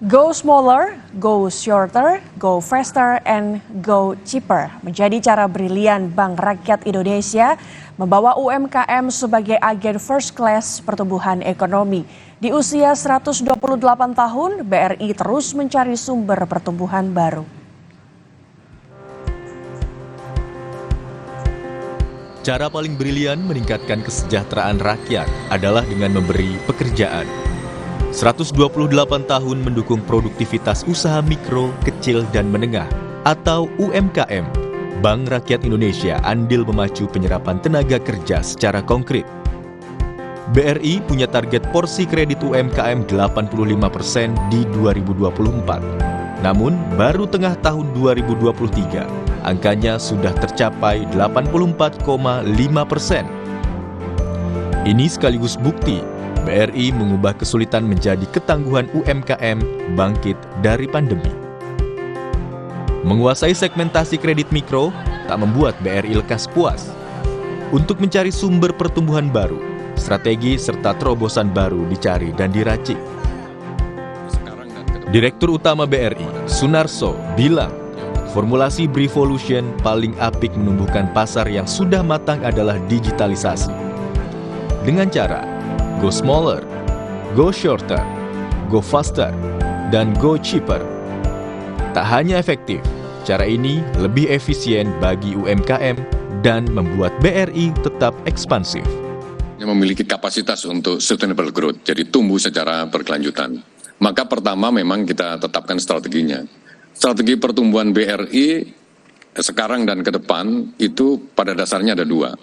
Go smaller, go shorter, go faster, and go cheaper menjadi cara brilian Bank Rakyat Indonesia membawa UMKM sebagai agen first class pertumbuhan ekonomi. Di usia 128 tahun, BRI terus mencari sumber pertumbuhan baru. Cara paling brilian meningkatkan kesejahteraan rakyat adalah dengan memberi pekerjaan. 128 tahun mendukung produktivitas usaha mikro, kecil, dan menengah atau UMKM. Bank Rakyat Indonesia andil memacu penyerapan tenaga kerja secara konkret. BRI punya target porsi kredit UMKM 85% di 2024. Namun, baru tengah tahun 2023, angkanya sudah tercapai 84,5%. Ini sekaligus bukti BRI mengubah kesulitan menjadi ketangguhan UMKM bangkit dari pandemi. Menguasai segmentasi kredit mikro tak membuat BRI lekas puas. Untuk mencari sumber pertumbuhan baru, strategi serta terobosan baru dicari dan diracik. Direktur Utama BRI, Sunarso, bilang formulasi Brivolution paling apik menumbuhkan pasar yang sudah matang adalah digitalisasi. Dengan cara go smaller, go shorter, go faster, dan go cheaper. Tak hanya efektif, cara ini lebih efisien bagi UMKM dan membuat BRI tetap ekspansif. Memiliki kapasitas untuk sustainable growth, jadi tumbuh secara berkelanjutan. Maka pertama memang kita tetapkan strateginya. Strategi pertumbuhan BRI sekarang dan ke depan itu pada dasarnya ada dua.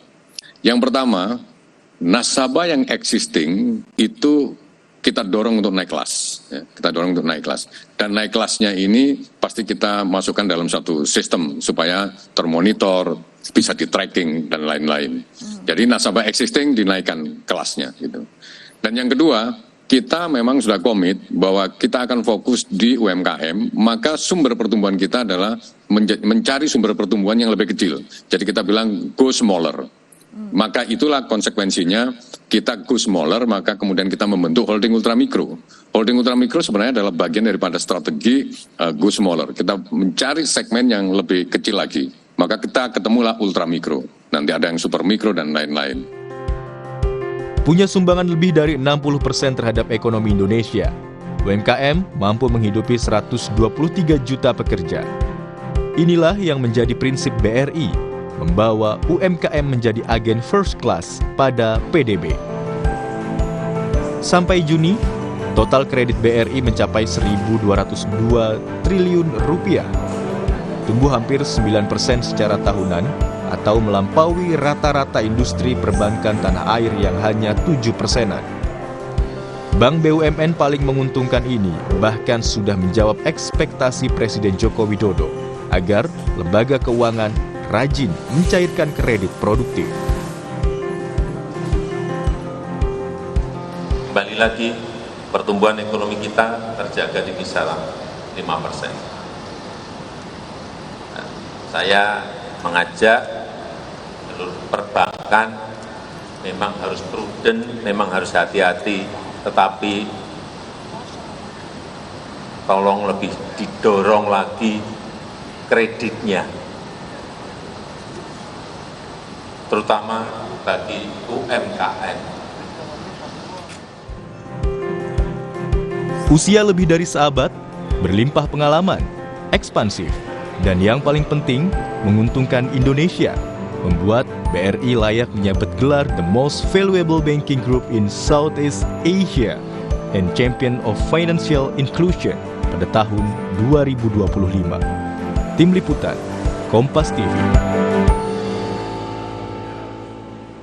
Yang pertama, nasabah yang existing itu kita dorong untuk naik kelas. Ya, kita dorong untuk naik kelas. Dan naik kelasnya ini pasti kita masukkan dalam satu sistem supaya termonitor, bisa di-tracking, dan lain-lain. Jadi nasabah existing dinaikkan kelasnya. Gitu. Dan yang kedua, kita memang sudah komit bahwa kita akan fokus di UMKM, maka sumber pertumbuhan kita adalah mencari sumber pertumbuhan yang lebih kecil. Jadi kita bilang go smaller. Maka itulah konsekuensinya kita go smaller, maka kemudian kita membentuk holding ultramikro. Holding ultramikro sebenarnya adalah bagian daripada strategi go smaller. Kita mencari segmen yang lebih kecil lagi, maka kita ketemulah ultramikro. Nanti ada yang super mikro dan lain-lain. Punya sumbangan lebih dari 60% terhadap ekonomi Indonesia, UMKM mampu menghidupi 123 juta pekerja. Inilah yang menjadi prinsip BRI, membawa UMKM menjadi agen first class pada PDB. Sampai Juni, total kredit BRI mencapai 1.202 triliun rupiah, tumbuh hampir 9% secara tahunan atau melampaui rata-rata industri perbankan tanah air yang hanya 7%-an. Bank BUMN paling menguntungkan ini bahkan sudah menjawab ekspektasi Presiden Joko Widodo agar lembaga keuangan rajin mencairkan kredit produktif. Kembali lagi, pertumbuhan ekonomi kita terjaga di kisaran 5%. Nah, saya mengajak seluruh perbankan memang harus prudent, memang harus hati-hati, tetapi tolong lebih didorong lagi kreditnya, terutama bagi UMKM. Usia lebih dari seabad, berlimpah pengalaman, ekspansif, dan yang paling penting, menguntungkan Indonesia, membuat BRI layak menyabet gelar The Most Valuable Banking Group in Southeast Asia and Champion of Financial Inclusion pada tahun 2025. Tim Liputan, Kompas TV.